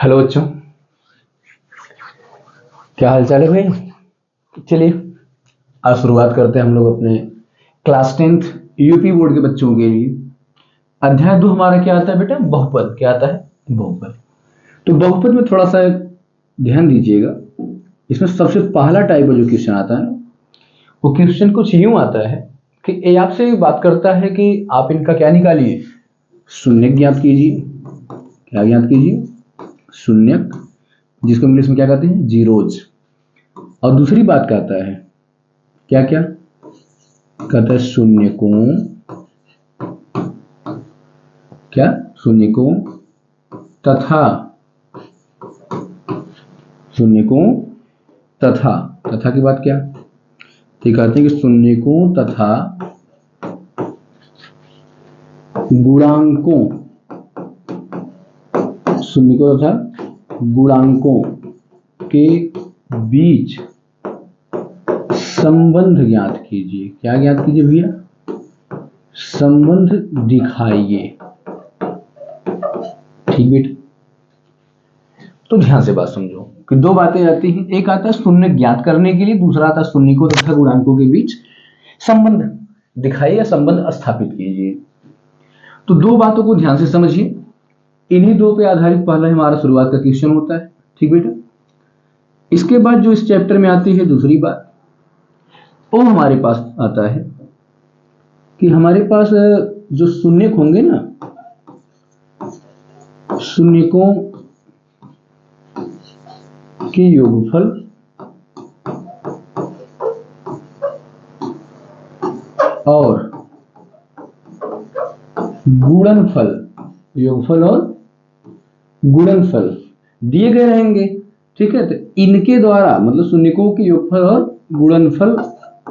Hello बच्चों, क्या हाल चाल है भाई। चलिए आज शुरुआत करते हैं हम लोग अपने क्लास 10th यूपी बोर्ड के बच्चों के लिए। अध्याय 2 हमारा क्या आता है बेटा? बहुपद। क्या आता है? बहुपद। तो बहुपद में थोड़ा सा ध्यान दीजिएगा। इसमें सबसे पहला टाइप का जो क्वेश्चन आता है वो क्वेश्चन कुछ यूं आता है कि ये आपसे बात करता है कि आप इनका क्या निकालिए, शून्यक ज्ञात कीजिए। क्या ज्ञात कीजिए? शून्यक, जिसको इंग्लिश में क्या कहते हैं? जीरोज। और दूसरी बात कहता है क्या क्या कहता है? शून्यकों। क्या? शून्यकों तथा, शून्यकों तथा, तथा की बात क्या? तो कहते हैं कि शून्यकों तथा गुणांकों, शून्यकों तथा गुणांकों के बीच संबंध ज्ञात कीजिए। क्या ज्ञात कीजिए भैया? संबंध दिखाइए। ठीक बेटा, तो ध्यान से बात समझो कि दो बातें आती हैं। एक आता है शून्य ज्ञात करने के लिए, दूसरा आता है शून्यकों तथा गुणांकों के बीच संबंध दिखाइए या संबंध स्थापित कीजिए। तो दो बातों को ध्यान से समझिए। इन्हीं दो पे आधारित पहला हमारा शुरुआत का क्वेश्चन होता है। ठीक बेटा, इसके बाद जो इस चैप्टर में आती है दूसरी बात, वो हमारे पास आता है कि हमारे पास जो शून्यक होंगे ना, शून्यकों के योगफल और गुणनफल, योगफल और गुणनफल दिए गए रहेंगे। ठीक है, तो इनके द्वारा मतलब शून्यकों के योगफल और गुणनफल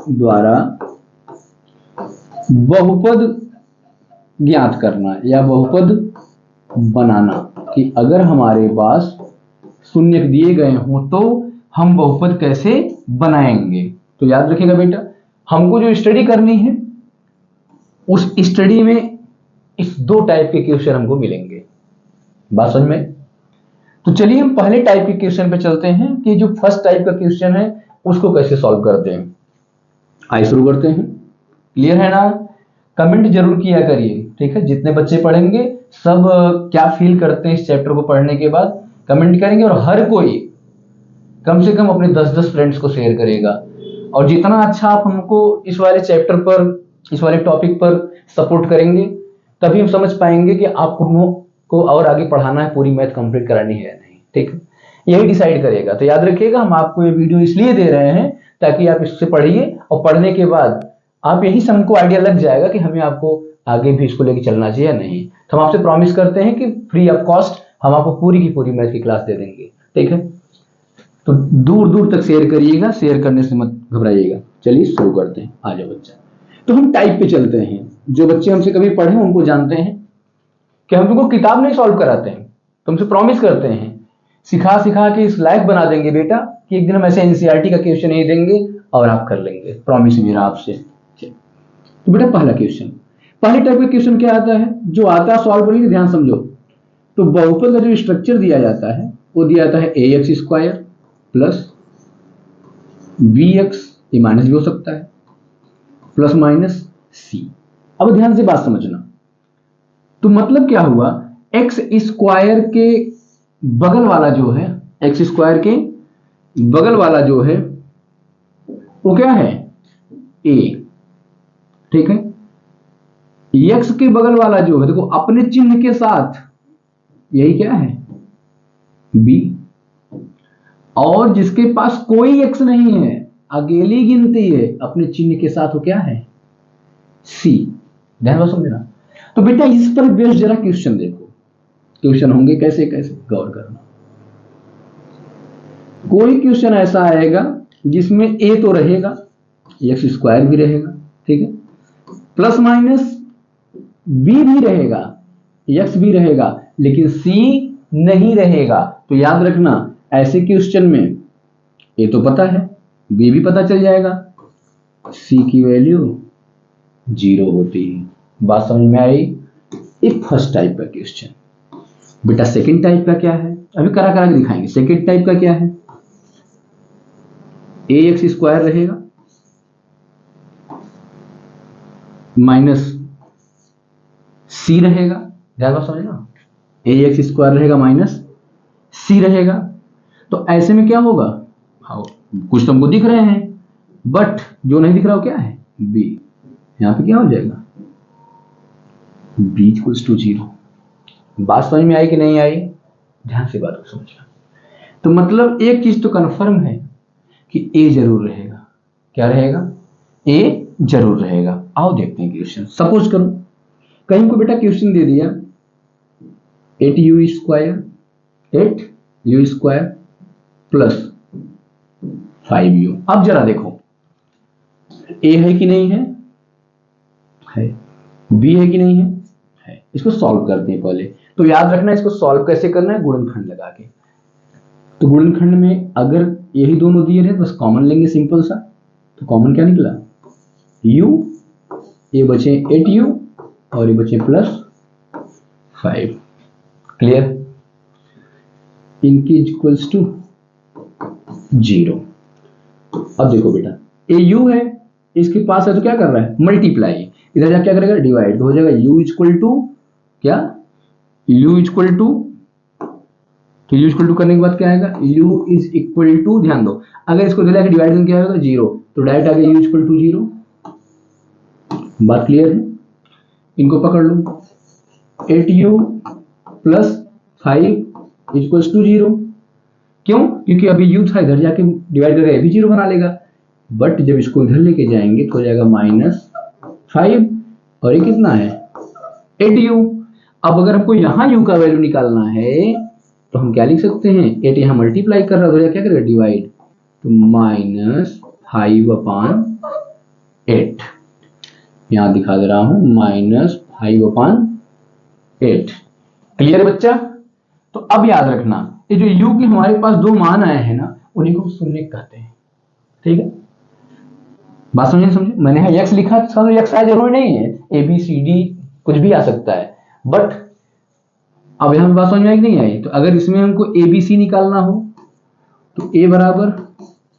द्वारा बहुपद ज्ञात करना या बहुपद बनाना। कि अगर हमारे पास शून्यक दिए गए हों तो हम बहुपद कैसे बनाएंगे। तो याद रखिएगा बेटा, हमको जो स्टडी करनी है उस स्टडी में इस दो टाइप के क्वेश्चन हमको मिलेंगे। बात समझ में? तो चलिए हम पहले टाइप के क्वेश्चन पे चलते हैं कि जो फर्स्ट टाइप का क्वेश्चन है उसको कैसे सॉल्व करते हैं। आइए शुरू करते हैं। क्लियर है ना? कमेंट जरूर किया करिए। ठीक है, जितने बच्चे पढ़ेंगे सब क्या फील करते हैं इस चैप्टर को पढ़ने के बाद कमेंट करेंगे, और हर कोई कम से कम अपने 10-10 फ्रेंड्स को शेयर करेगा। और जितना अच्छा आप हमको इस वाले चैप्टर पर, इस वाले टॉपिक पर सपोर्ट करेंगे तभी हम समझ पाएंगे कि आपको को और आगे पढ़ाना है, पूरी मैथ कंप्लीट करानी है या नहीं। ठीक है, यही डिसाइड करेगा। तो याद रखिएगा, हम आपको ये वीडियो इसलिए दे रहे हैं ताकि आप इससे पढ़िए, और पढ़ने के बाद आप यही से हमको आइडिया लग जाएगा कि हमें आपको आगे भी इसको लेके चलना चाहिए या नहीं। तो हम आपसे प्रॉमिस करते हैं कि फ्री ऑफ कॉस्ट हम आपको पूरी की पूरी मैथ की क्लास दे देंगे। ठीक है, तो दूर दूर तक शेयर करिएगा, शेयर करने से मत घबराइएगा। चलिए शुरू करते हैं। आ जाओ बच्चा। तो हम टाइप पे चलते हैं। जो बच्चे हमसे कभी पढ़े उनको जानते हैं कि हम तुमको किताब नहीं सॉल्व कराते हैं, तुमसे प्रॉमिस करते हैं सिखा सिखा के इस लायक बना देंगे बेटा कि एक दिन हम ऐसे एनसीईआरटी का क्वेश्चन ही देंगे और आप कर लेंगे। प्रॉमिस मेरा आपसे। तो बेटा पहला क्वेश्चन, पहले टाइप का क्वेश्चन क्या आता है? जो आता है सॉल्व करेंगे, ध्यान समझो। तो बहुपद का जो स्ट्रक्चर दिया जाता है वो दिया जाता है ax स्क्वायर प्लस bx, ये माइनस भी हो सकता है, प्लस माइनस c। अब ध्यान से बात समझना। तो मतलब क्या हुआ? एक्स स्क्वायर के बगल वाला जो है, एक्स स्क्वायर के बगल वाला जो है वो क्या है? a। ठीक है, एक्स के बगल वाला जो है देखो अपने चिन्ह के साथ, यही क्या है? b। और जिसके पास कोई एक्स नहीं है, अकेली गिनती है, अपने चिन्ह के साथ वो क्या है? c। ध्यान से समझना। तो बेटा इस पर बेस्ड जरा क्वेश्चन देखो। क्वेश्चन होंगे कैसे कैसे, गौर करना। कोई क्वेश्चन ऐसा आएगा जिसमें a तो रहेगा, एक्स स्क्वायर भी रहेगा, ठीक है, प्लस माइनस b भी रहेगा, x भी रहेगा, लेकिन c नहीं रहेगा। तो याद रखना ऐसे क्वेश्चन में a तो पता है, b भी पता चल जाएगा, c की वैल्यू 0 होती है। बात समझ में आई? ये फर्स्ट टाइप का क्वेश्चन। बेटा सेकंड टाइप का क्या है? अभी करा करा के दिखाएंगे। सेकेंड टाइप का क्या है, ax स्क्वायर रहेगा माइनस सी रहेगा, ध्यान बात समझना, ax स्क्वायर रहेगा माइनस सी रहेगा। तो ऐसे में क्या होगा, हाँ कुछ तुमको दिख रहे हैं बट जो नहीं दिख रहा हो क्या है b, यहां पे क्या हो जाएगा b इक्वल्स टू 0। बात समझ में आई कि नहीं आई, ध्यान से बात को समझना। तो मतलब एक चीज तो कंफर्म है कि a जरूर रहेगा, क्या रहेगा, a जरूर रहेगा। आओ देखते हैं क्वेश्चन। सपोज करो कहीं को बेटा क्वेश्चन दे दिया 8u स्क्वायर प्लस 5u। अब जरा देखो a है कि नहीं है, b है कि नहीं है। इसको सॉल्व करते हैं पहले। तो याद रखना इसको सॉल्व कैसे करना है, गुणनखंड लगा के। तो गुणनखंड में अगर यही दोनों दिए रहे बस कॉमन लेंगे सिंपल सा। तो कॉमन क्या निकला, u, ये बचे 8u और ये बचे प्लस 5। क्लियर, इनकी इक्वल्स टू 0। अब देखो बेटा ये u है, इसके पास है तो क्या कर रहा है मल्टीप्लाई, इधर जाके क्या करेगा डिवाइड, तो हो जाएगा u इक्वल टू क्या, u इक्वल टू, तो u इक्वल टू करने के बाद क्या आएगा u इज इक्वल टू, ध्यान दो अगर इसको इधर जाके डिवाइड करके क्या होगा 0, तो डायरेक्ट आ गया u इक्वल टू 0। बात क्लियर है, इनको पकड़ लो 8u प्लस 5 इक्वल्स टू 0। क्यों, क्योंकि अभी u था, इधर जाके डिवाइड करके भी 0 बना लेगा, बट जब इसको इधर लेके जाएंगे तो हो जाएगा -5 और ये कितना है 8u। अब अगर हमको यहाँ u का वैल्यू निकालना है तो हम क्या लिख सकते हैं, 8 यहाँ मल्टीप्लाई कर रहा है, क्या करेगा डिवाइड, तो -5/8, यहाँ दिखा दे रहा हूं -5/8। क्लियर बच्चा। तो अब याद रखना ये जो u के हमारे पास दो मान आए हैं ना, उन्हीं को शून्य कहते हैं। ठीक है, बात समझे, मैंने यहाँ x लिखा, x आया जरूरी नहीं है, a b c d कुछ भी आ सकता है, बट अब यहाँ बात समझ में आई कि नहीं आई। तो अगर इसमें हमको a b c निकालना हो तो a बराबर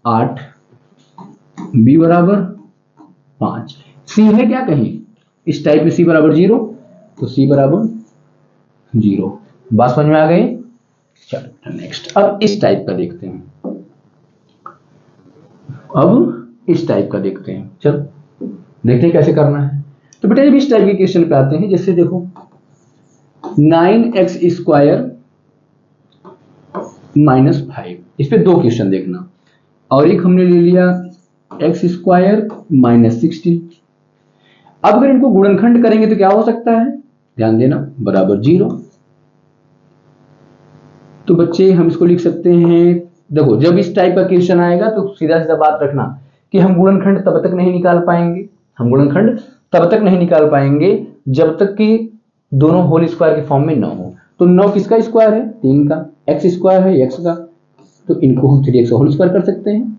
8, b बराबर 5, c है क्या कहीं इस टाइप में, c बराबर 0, तो c बराबर 0। बात समझ में आ गई। चलो नेक्स्ट, अब इस टाइप का देखते हैं, चलो देखते हैं कैसे करना है। तो बेटा जब इस टाइप के क्वेश्चन पे आते हैं, जैसे देखो 9x स्क्वायर -5, इस पे दो क्वेश्चन देखना, और एक हमने ले लिया x स्क्वायर -16। अब अगर इनको गुणनखंड करेंगे तो क्या हो सकता है, ध्यान देना, बराबर 0। तो बच्चे हम इसको लिख सकते हैं, देखो जब इस टाइप का क्वेश्चन आएगा तो सीधा सीधा बात रखना कि हम गुणनखंड तब तक नहीं निकाल पाएंगे, जब तक कि दोनों होल स्क्वायर के फॉर्म में न हो। तो 9 किसका स्क्वायर है, 3 का, x स्क्वायर है x का, तो इनको हम 3x होल स्क्वायर कर सकते हैं।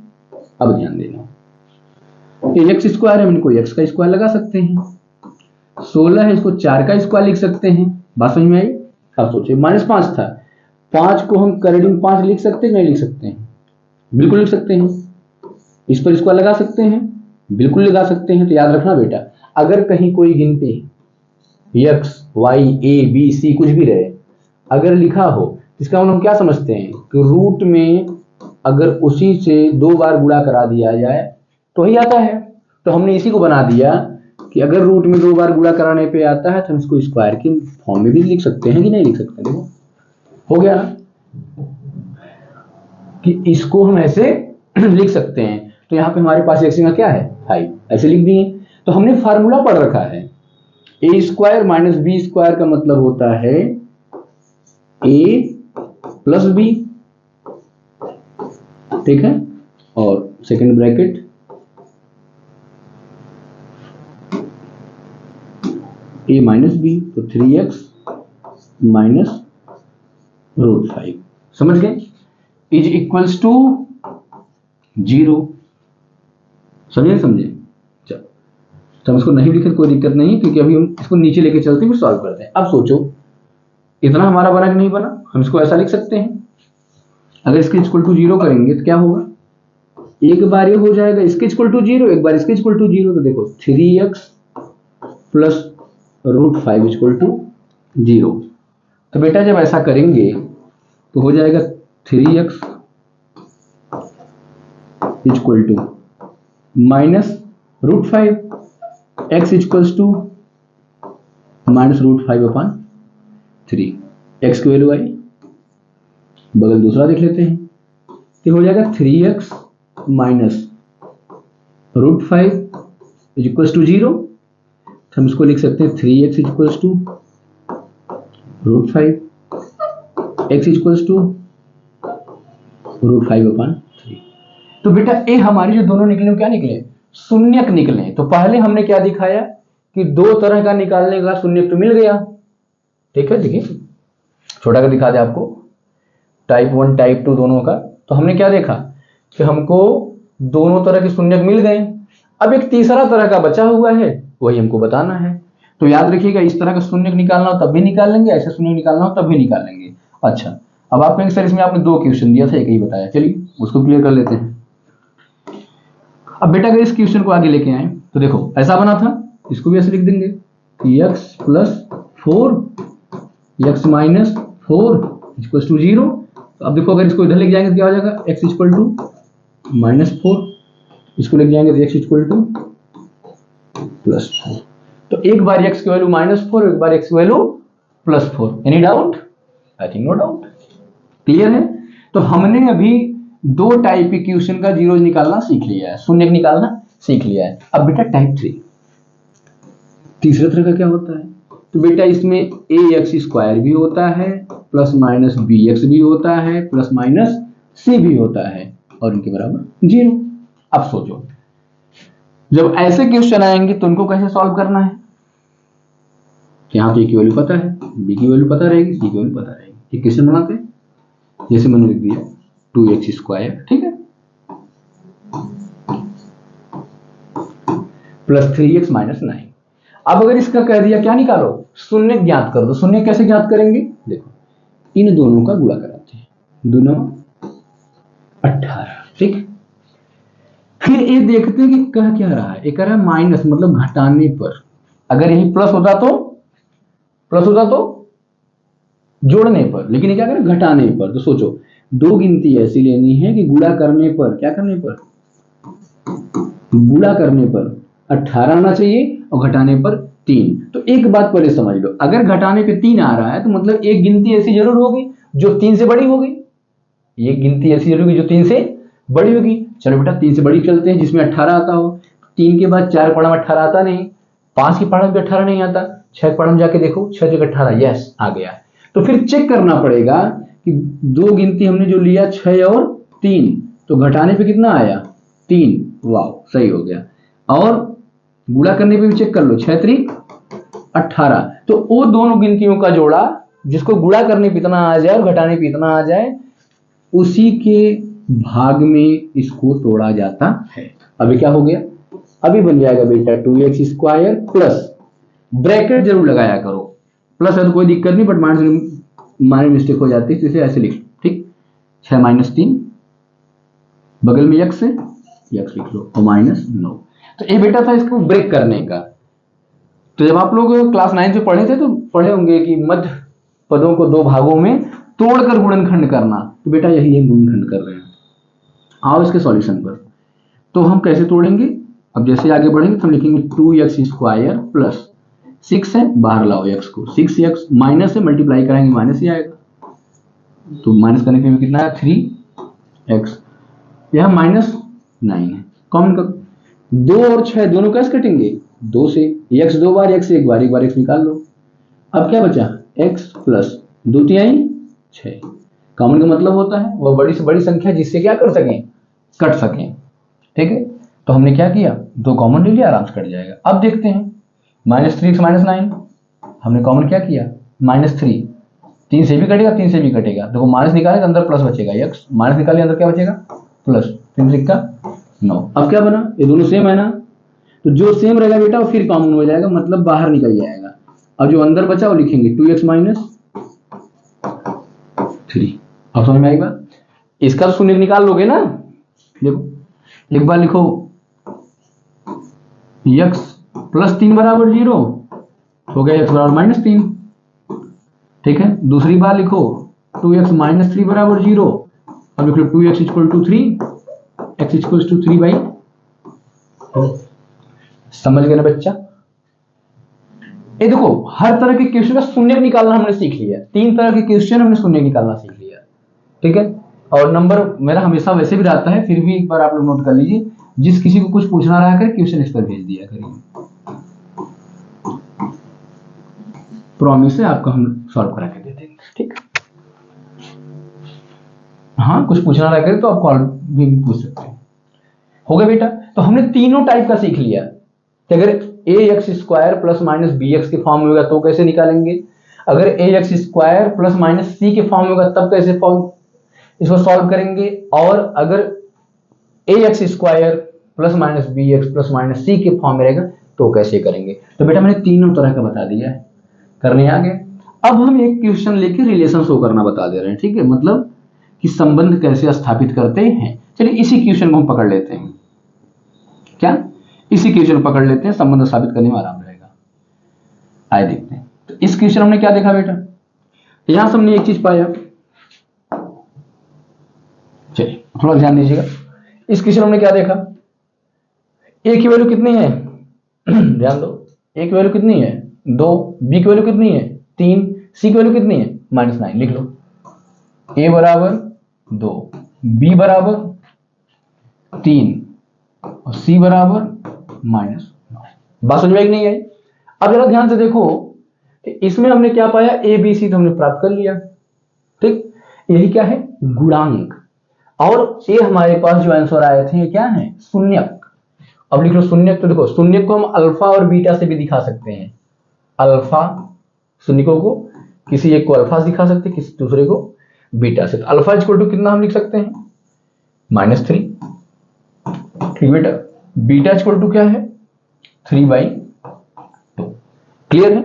अब ध्यान देना, x स्क्वायर है, हम इनको x का स्क्वायर लगा सकते हैं। 16 है, इसको 4 का स्क्वायर लिख सकते हैं। बात समझ में आई। अब सोचिए -5 था, 5 को हम करीडिंग 5 लिख सकते हैं, नहीं लिख सकते हैं, बिल्कुल लिख सकते हैं। इस पर स्क्वायर लगा सकते हैं, बिल्कुल लगा सकते हैं। तो याद रखना बेटा, अगर कहीं कोई गिनती x y a b c कुछ भी रहे अगर लिखा हो, इसका मतलब हम क्या समझते हैं कि रूट में अगर उसी से 2 बार गुणा करा दिया जाए तो ही आता है। तो हमने इसी को बना दिया कि अगर रूट में 2 बार गुणा कराने पे आता है तो हम इसको स्क्वायर के फॉर्म में भी लिख सकते हैं कि नहीं लिख सकते। देखो हो गया कि इसको हम ऐसे लिख सकते हैं। तो यहाँ पे हमारे पास x का क्या है 5, ऐसे लिख दिए। तो हमने फार्मूला पढ़ रखा है, a square minus b square का मतलब होता है a प्लस बी, ठीक है, और second bracket a minus b, तो 3x माइनस √5, समझ गए, इज इक्वल्स टू 0। समझे। चलो तो हम इसको नहीं लिखे कोई दिक्कत नहीं, क्योंकि अभी हम इसको नीचे लेके चलते हैं फिर सॉल्व करते हैं। अब सोचो इतना हमारा बना कि नहीं बना, हम इसको ऐसा लिख सकते हैं, अगर इसके इक्वल टू 0 करेंगे तो क्या होगा, एक बार ये हो जाएगा इसके इक्वल टू 0, एक बार इसके इक्वल टू 0, तो देखो 3x प्लस √5 इक्वल टू 0। तो बेटा जब ऐसा करेंगे तो हो जाएगा 3x equal to minus √5, x equals to minus √5/3, x की वैल्यू आई, बगल दूसरा देख लेते हैं, तो हो जाएगा 3x माइनस √5 इक्वल्स टू 0। तो हम इसको लिख सकते हैं 3x equals to √5, x equals to √5/3। तो बेटा ये हमारी जो दोनों निकले क्या निकले, शून्यक निकले। तो पहले हमने क्या दिखाया कि दो तरह का निकालने का शून्यक तो मिल गया, ठीक है। देखिए छोटा कर दिखा दे आपको, टाइप 1 टाइप 2 दोनों का। तो हमने क्या देखा कि हमको दोनों तरह के शून्यक मिल गए। अब एक तीसरा तरह का बचा हुआ है, वही हमको बताना है। तो याद रखिएगा, इस तरह का शून्यक निकालना हो तब भी निकाल लेंगे, ऐसे शून्यक निकालना हो तब भी निकाल लेंगे। अच्छा, अब आप कहेंगे सर इसमें आपने 2 क्वेश्चन दिया था, एक ही बताया, चलिए उसको क्लियर कर लेते हैं। अब बेटा अगर इस क्वेश्चन को आगे लेके आए तो देखो ऐसा बना था, इसको भी ऐसे लिख देंगे कि x plus 4 x minus 4 equal to 0। तो अब देखो अगर इसको इधर लेके जाएंगे तो क्या हो जाएगा, x इक्वल टू -4, इसको लेके जाएंगे तो x इक्वल टू +4। तो एक बार x की वैल्यू -4, एक बार x की value +4। Any doubt? I think no doubt, clear है। तो हमने अभी 2 टाइप के क्वेश्चन का जीरोज निकालना सीख लिया है, शून्यक निकालना सीख लिया है। अब बेटा टाइप 3 तीसरे तरह का क्या होता है, तो बेटा इसमें ax² भी होता है, प्लस माइनस bx भी होता है, प्लस माइनस c भी होता है, और इनके बराबर 0। अब सोचो जब ऐसे क्वेश्चन आएंगे तो उनको कैसे सॉल्व करना है। यहाँ पे a की वैल्यू पता है, b की वैल्यू पता रहेगी, c की वैल्यू पता रहेगी। एक क्वेश्चन बनाते हैं, जैसे मैंने लिख दिया 2x², ठीक है, प्लस 3x माइनस 9। अब अगर इसका कह दिया क्या निकालो, शून्य ज्ञात कर दो। शून्य कैसे ज्ञात करेंगे, देखो इन दोनों का गुणा कराते हैं, 2 9 18, ठीक। फिर ये देखते हैं कि कह क्या रहा है, ये कह रहा है माइनस मतलब घटाने पर। अगर यही प्लस होता तो जोड़ने पर, लेकिन ये क्या करें घटाने पर। तो सोचो 2 गिनती ऐसी लेनी है कि गुणा करने पर, क्या करने पर, गुणा करने पर 18 आना चाहिए और घटाने पर 3। तो एक बात पहले समझ लो, अगर घटाने पे 3 आ रहा है तो मतलब एक गिनती ऐसी जरूर होगी जो 3 से बड़ी होगी, एक गिनती ऐसी जरूर होगी जो 3 से बड़ी होगी। चलो बेटा 3 से बड़ी चलते हैं जिसमें 18 आता हो। 3 के बाद 4 पढ़ा में 18 आता नहीं, 5 की पढ़ा में 18 नहीं आता, 6 पढ़ा में जाके देखो 6 जगह 18, यस आ गया। तो फिर चेक करना पड़ेगा कि 2 गिनती हमने जो लिया 6 और 3, तो घटाने पे कितना आया 3, वाह सही हो गया। और गुणा करने पे भी चेक कर लो, 6 3 18। तो वो दोनों गिनतियों का जोड़ा जिसको गुणा करने पे इतना आ जाए और घटाने पे इतना आ जाए, उसी के भाग में इसको तोड़ा जाता है। अभी क्या हो गया, अभी बन जाएगा बेटा 2x² प्लस, ब्रैकेट जरूर लगाया करो, प्लस है तो कोई दिक्कत नहीं, बट माइनर मिस्टेक हो जाती है, तो इसे ऐसे लिख, ठीक। 6 माइनस 3, बगल में x है, x लिख लो, और -9। तो ये बेटा था इसको ब्रेक करने का। तो जब आप लोग क्लास 9 में पढ़े थे तो पढ़े होंगे कि मध्य पदों को 2 भागों में तोड़कर गुणनखंड करना। तो बेटा यही है गुणनखंड कर रहे हैं। आओ इसके सॉल्यूशन पर। तो हम कैसे तोड़ेंगे, अब जैसे आगे बढ़ेंगे तो हम लिखेंगे 2x² प्लस 6 है, बाहर लाओ x को, 6x माइनस है, मल्टीप्लाई कराएंगे माइनस ही आएगा। तो माइनस करने पे कितना है 3x, यह -9 है, कॉमन कर 2 और 6 दोनों कैसे कटेंगे, 2 से, x 2 बार, x एक बार, एक बार x निकाल लो। अब क्या बचा x प्लस 2 3 6। कॉमन का मतलब होता है वह बड़ी से बड़ी संख्या जिससे क्या कर सकें, कट सकें, ठीक है। तो हमने क्या किया, 2 कॉमन ले लिया, आराम से कट जाएगा। अब देखते हैं -3x -9, हमने कॉमन क्या किया -3, 3 से भी कटेगा 3 से भी कटेगा, देखो माइनस निकाले तो अंदर प्लस बचेगा, x माइनस निकाले अंदर क्या बचेगा प्लस, 3 से का 9। अब क्या बना, ये दोनों सेम है ना, तो जो सेम रहेगा बेटा वो फिर कॉमन हो जाएगा, मतलब बाहर निकल जाएगा। अब जो अंदर बचा वो लिखेंगे 2x -3। अब समझ में आई बात। इसका तो शून्य निकाल लोगे ना। देखो एक बार लिखो x प्लस 3 बराबर 0, हो गया x बराबर -3। ठीक है, दूसरी बार लिखो 2x माइनस 3 बराबर 0, अब लिख लो 2x equal to 3, x equal to 3 by. समझ गए ना बच्चा? ये देखो हर तरह के क्वेश्चन का शून्य निकालना हमने सीख लिया, 3 तरह के क्वेश्चन हमने शून्य निकालना सीख लिया। ठीक है, और नंबर मेरा हमेशा वैसे भी रहता है, फिर भी एक बार आप लोग नोट कर लीजिए, जिस किसी को कुछ पूछना रहा कर क्वेश्चन इस पर भेज दिया करिए, प्रॉमिस है आपको हम सॉल्व करा के दे देंगे। ठीक, हाँ कुछ पूछना रहा करे तो आप कॉल भी पूछ सकते हैं। हो गया बेटा? तो हमने तीनों टाइप का सीख लिया कि अगर ax square plus minus bx के फॉर्म में होगा तो कैसे निकालेंगे, अगर ax square plus minus c के फॉर्म में होगा तब कैसे फॉर्म इसको सॉल्व करेंगे, और अगर ax square plus minus bx plus minus c के फॉर्म में रहेगा तो कैसे करेंगे। तो बेटा मैंने तीनों तरह का बता दिया है, करने आ गए। अब हम एक क्वेश्चन लेके रिलेशन शो करना बता दे रहे हैं। ठीक है, मतलब कि संबंध कैसे स्थापित करते हैं। चलिए इसी क्वेश्चन को हम पकड़ लेते हैं। क्या? इसी क्वेश्चन को पकड़ लेते हैं, संबंध स्थापित करने में आराम रहेगा। आइए देखते हैं। तो इस क्वेश्चन हमने क्या देखा बेटा, यहां से हमने एक चीज पाया। चलिए थोड़ा ध्यान दीजिएगा, इस क्वेश्चन हमने क्या देखा, ए की वैल्यू कितनी है ध्यान दो, ए की वैल्यू कितनी है 2, बी की वैल्यू कितनी है 3, सी की वैल्यू कितनी है -9। लिख लो ए बराबर 2, बी बराबर 3 और सी बराबर -9। बात समझ में आई नहीं आई? अब जरा ध्यान से देखो कि इसमें हमने क्या पाया, ए बी सी तो हमने प्राप्त कर लिया। ठीक, यही क्या है, गुणांक। और ये हमारे पास जो आंसर आए थे क्या है, शून्यक। अब लिख लो शून्यक। तो देखो शून्यक को हम अल्फा और बीटा से भी दिखा सकते हैं। अल्फा शून्यकों को किसी एक को अल्फा से दिखा सकते हैं, किसी दूसरे को बीटा से। तो अल्फा इक्वल टू कितना हम लिख सकते हैं -3। ठीक बेटा, बीटा इक्वल टू क्या है 3/2। क्लियर है?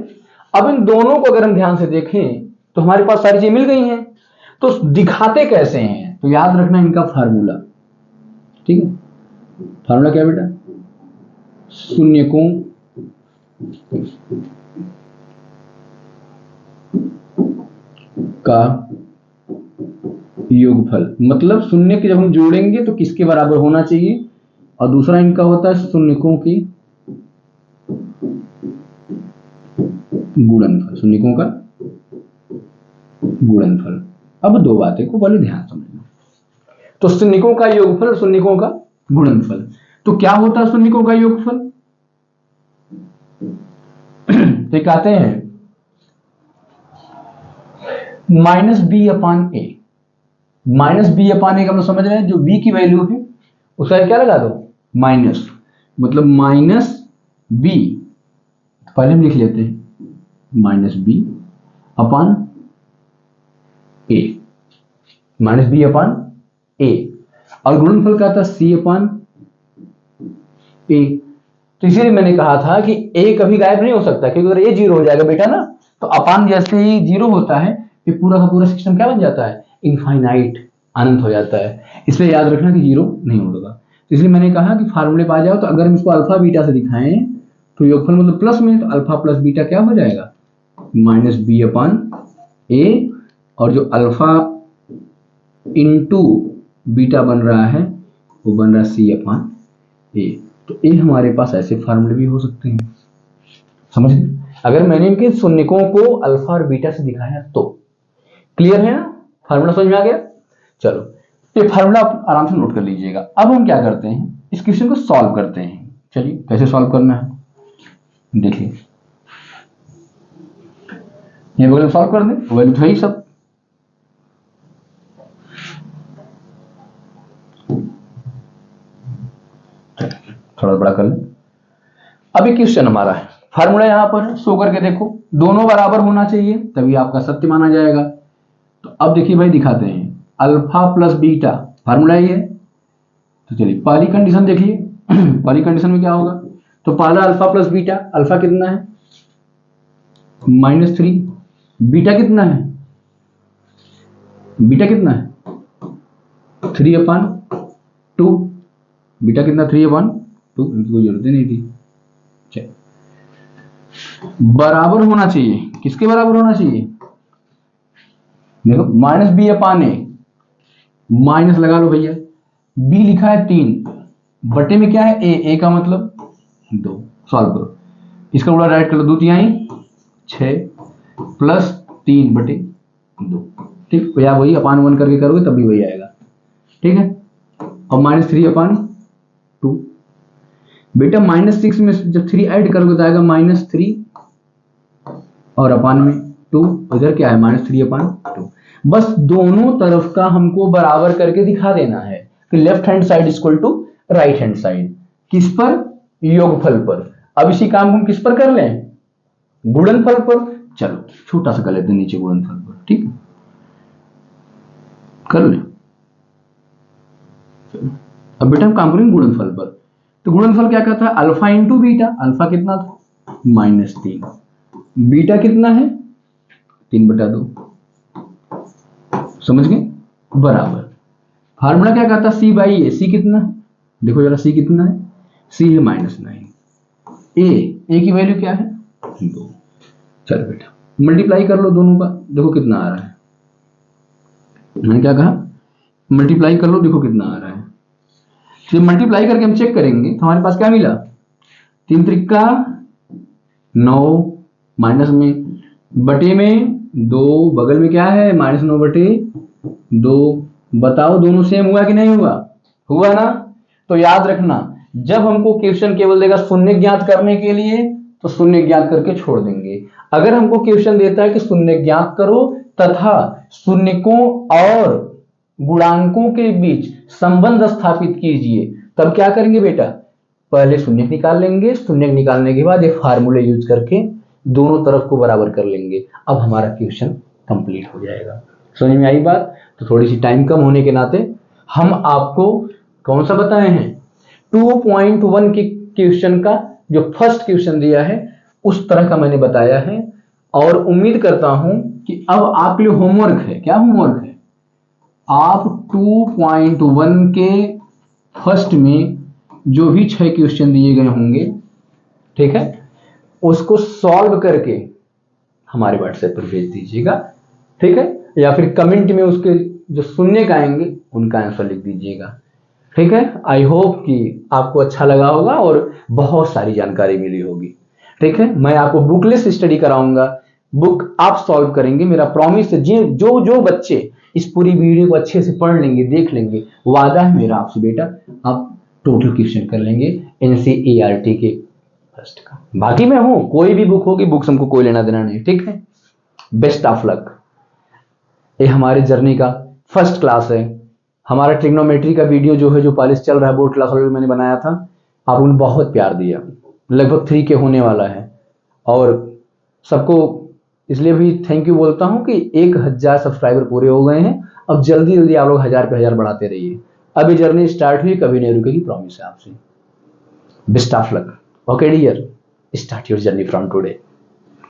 अब इन दोनों को अगर हम ध्यान से देखें तो हमारे पास सारी चीजें मिल गई हैं, तो दिखाते कैसे हैं, तो याद रखना इनका फार्मूला। ठीक है, फार्मूला क्या बेटा, शून्यकों का योगफल, मतलब शून्य के जब हम जोड़ेंगे तो किसके बराबर होना चाहिए, और दूसरा इनका होता है शून्यकों की गुणनफल, शून्यकों का गुणनफल। अब दो बातें को पहले ध्यान समझना, तो शून्यकों का योगफल और शून्यकों का गुणनफल। तो क्या होता है शून्यकों का योगफल, तो कहते हैं -b/a। -b/a का मतलब समझ रहे हैं, जो b की वैल्यू है उसका क्या लगा दो माइनस, मतलब -b। पहले हम लिख लेते हैं -b/a, -b/a, और गुणनफल का था c/a। तो इसीलिए मैंने कहा था कि a कभी गायब नहीं हो सकता, क्योंकि अगर a 0 हो जाएगा बेटा ना, तो अपान जैसे ही 0 होता है फिर पूरा का पूरा सिस्टम क्या बन जाता है, इनफाइनाइट, अनंत हो जाता है। इसलिए याद रखना कि 0 नहीं होगा। तो इसलिए मैंने कहा कि फार्मूले पे आ जाओ, तो अगर हम इसको अल्फा बीटा से दिखाएं तो योगफल मतलब प्लस में, तो अल्फा प्लस बीटा क्या हो जाएगा -b/a, और जो अल्फा इंटू बीटा बन रहा है वो बन रहा है c/a। तो ये हमारे पास ऐसे फार्मूले भी हो सकते हैं, समझ गए? अगर मैंने इनके शून्यकों को अल्फा और बीटा से दिखाया तो। क्लियर है ना, फार्मूला समझ में आ गया? चलो ये फार्मूला आप आराम से नोट कर लीजिएगा। अब हम क्या करते हैं, इस क्वेश्चन को सॉल्व करते हैं। चलिए कैसे सॉल्व करना है देखिए, ये वैल्यू सॉल्व कर दें, वैल्यू तो है ही सब। थोड़ा बड़ा कर लें। अभी क्वेश्चन हमारा है, फार्मूला यहां पर शो करके देखो, दोनों बराबर होना चाहिए तभी आपका सत्य माना जाएगा। तो अब देखिए भाई दिखाते हैं, अल्फा प्लस बीटा फार्मूला ये है। तो चलिए पहली कंडीशन देखिए पहली कंडीशन में क्या होगा, तो पहला अल्फा प्लस बीटा, अल्फा कितना है -3, बीटा कितना है, बीटा कितना है 3/2। बीटा कितना 3/2, इनकी कोई जरूरत ही नहीं थी। चल बराबर होना चाहिए, किसके बराबर होना चाहिए? देखो -b/a, माइनस लगा लो भैया। b लिखा है 3, बटे में क्या है a का मतलब 2। सॉल्व करो, इसका उल्टा राइट कर लो, 2 तिहाई 6 प्लस 3/2। ठीक, या वही अपान 1 करके करोगे तब भी वही आएगा। ठीक है, और -3/2। बेटा -6 में जब 3 ऐड करोगे तो आएगा -3 और अपान में 2, इधर क्या है -3/2। बस दोनों तरफ का हमको बराबर करके दिखा देना है कि left hand side equal to right hand side. किस पर? योगफल पर। अब इसी काम को हम किस पर कर लें? गुणनफल पर। चलो छोटा सा कर लेते हैं नीचे गुणनफल पर। ठीक है, कर ले। अब बेटा हम काम करेंगे गुणनफल पर। तो गुणनफल क्या कहता है? Alpha into beta. अल्फा कितना था? -3। बीटा कितना है? 3/2। समझ गए? बराबर। फार्मूला क्या कहता है? C/A। C कितना है? देखो जरा C कितना है? C है -9। A की वैल्यू क्या है? 2। चलो बेटा मल्टीप्लाई कर लो दोनों का, देखो कितना आ रहा है। मैंने क्या कहा? मल्टीप्लाई कर लो, देखो कितना आ रहा है। तो मल्टीप्लाई करके हम चेक करेंगे तो हमारे पास क्या मिला? 3 त्रिका 9, माइनस में बटे में 2, बगल में क्या है? -9/2। बताओ दोनों सेम हुआ कि नहीं हुआ? हुआ ना? तो याद रखना, जब हमको क्वेश्चन केवल देगा शून्य ज्ञात करने के लिए तो शून्य ज्ञात करके छोड़ देंगे। अगर हमको क्वेश्चन देता है कि शून्य ज्ञात करो तथा शून्यकों और गुणांकों के बीच संबंध स्थापित कीजिए, तब क्या करेंगे बेटा? पहले शून्य निकाल लेंगे, शून्य निकालने के बाद एक फार्मूले यूज करके दोनों तरफ को बराबर कर लेंगे। अब हमारा क्वेश्चन कंप्लीट हो जाएगा। समझ में आई बात? तो थोड़ी सी टाइम कम होने के नाते हम आपको कौन सा बताए हैं? 2.1 के क्वेश्चन का जो फर्स्ट क्वेश्चन दिया है उस तरह का मैंने बताया है। और उम्मीद करता हूं कि अब आपके लिए होमवर्क है। क्या होमवर्क है? आप 2.1 के फर्स्ट में जो भी 6 क्वेश्चन दिए गए होंगे, ठीक है, उसको सॉल्व करके हमारे व्हाट्सएप पर भेज दीजिएगा। ठीक है, या फिर कमेंट में उसके जो सुनने का आएंगे उनका आंसर लिख दीजिएगा। ठीक है, आई होप कि आपको अच्छा लगा होगा और बहुत सारी जानकारी मिली होगी। ठीक है, मैं आपको बुकलेस स्टडी कराऊंगा, बुक आप सॉल्व करेंगे। मेरा प्रॉमिस है, जो जो बच्चे इस पूरी वीडियो को अच्छे से पढ़ लेंगे, देख लेंगे, वादा है मेरा आपसे बेटा, आप टोटल क्वेश्चन कर लेंगे NCERT के फर्स्ट का। बाकी मैं हूं, कोई भी बुक होगी, बुक्स हमको कोई लेना देना नहीं। ठीक है, बेस्ट ऑफ लक। ये हमारे जर्नी का फर्स्ट क्लास है। हमारा ट्रिग्नोमेट्री का वीडियो जो है, जो पॉलिश चल रहा है, बोर्ड क्लास मैंने बनाया था, आप उन्होंने बहुत प्यार दिया। लगभग 3 के होने वाला है और सबको इसलिए भी थैंक यू बोलता हूं कि 1000 सब्सक्राइबर पूरे हो गए हैं। अब जल्दी जल्दी आप लोग 1000 पे 1000 बढ़ाते रहिए। अभी जर्नी स्टार्ट हुई, कभी नहीं रुकेगी, प्रॉमिस है आपसे। Best of luck. Okay dear, start your journey from today.